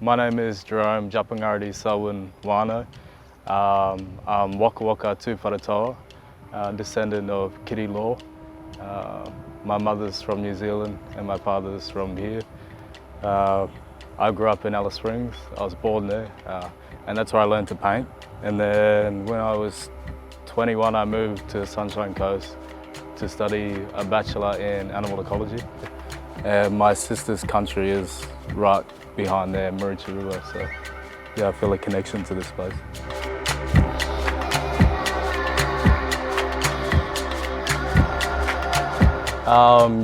My name is Jerome Wano. I'm Wakka Tūwharetoa, descendant of Kiri law. My mother's from New Zealand and my father's from here. I grew up in Alice Springs. I was born there, and that's where I learned to paint. And then when I was 21, I moved to Sunshine Coast to study a bachelor in animal ecology. And my sister's country is right behind there, Maricha River, so yeah, I feel a connection to this place.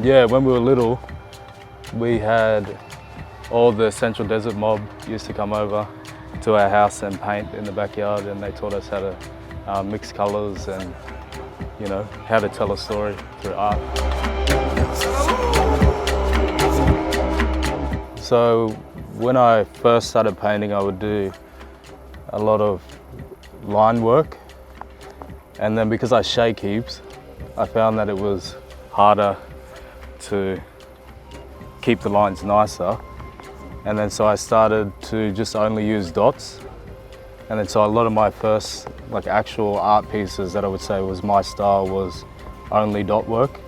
Yeah, when we were little, we had all the Central Desert mob used to come over to our house and paint in the backyard, and they taught us how to mix colours and, you know, how to tell a story through art. So when I first started painting, I would do a lot of line work, and then because I shake heaps, I found that it was harder to keep the lines nicer. And then so I started to just only use dots. And then so a lot of my first actual art pieces that I would say was my style was only dot work.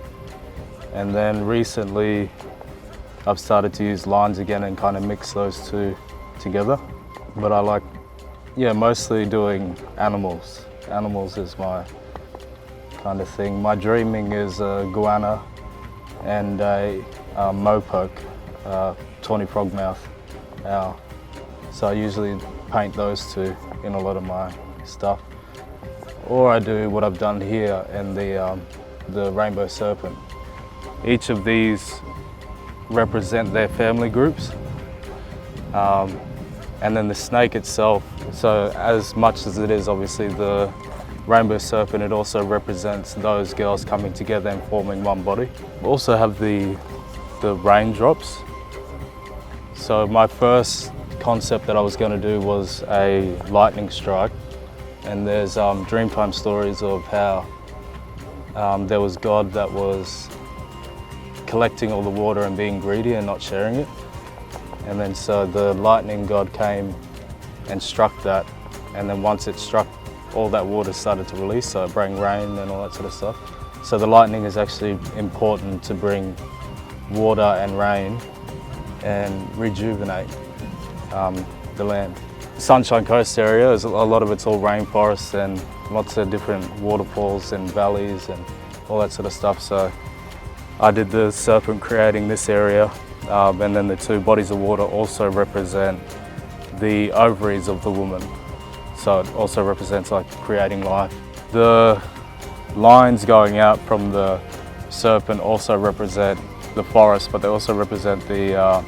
And then recently I've started to use lines again and kind of mix those two together. But I like, mostly doing animals. Animals is my kind of thing. My dreaming is a goanna and a mopoke, tawny frogmouth owl. So I usually paint those two in a lot of my stuff. Or I do what I've done here in the rainbow serpent. Each of these represent their family groups. And then the snake itself, so as much as it is obviously the rainbow serpent, it also represents those girls coming together and forming one body. We also have the raindrops. So my first concept that I was going to do was a lightning strike, and there's Dreamtime stories of how there was God that was collecting all the water and being greedy and not sharing it. And then so the lightning god came and struck that, and then once it struck, all that water started to release, so it brought rain and all that sort of stuff. So the lightning is actually important to bring water and rain and rejuvenate the land. Sunshine Coast area, a lot of it's all rainforest and lots of different waterfalls and valleys and all that sort of stuff. So I did the serpent creating this area, and then the two bodies of water also represent the ovaries of the woman. So it also represents creating life. The lines going out from the serpent also represent the forest, but they also represent the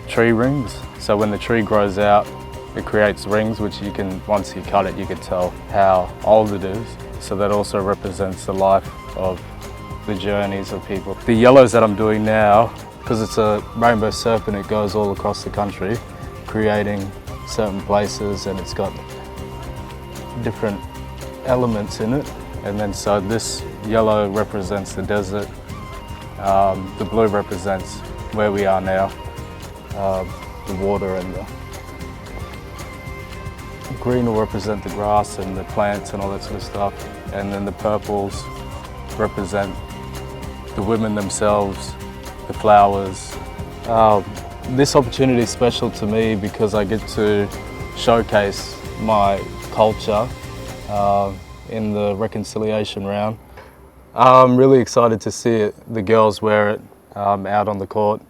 tree rings. So when the tree grows out, it creates rings, which you can, once you cut it, you can tell how old it is. So that also represents the life of the journeys of people. The yellows that I'm doing now, because it's a rainbow serpent, it goes all across the country, creating certain places, and it's got different elements in it. And then so this yellow represents the desert, the blue represents where we are now, the water, and the green will represent the grass and the plants and all that sort of stuff. And then the purples represent the women themselves, the flowers. This opportunity is special to me because I get to showcase my culture in the reconciliation round. I'm really excited to see it. The girls wear it out on the court.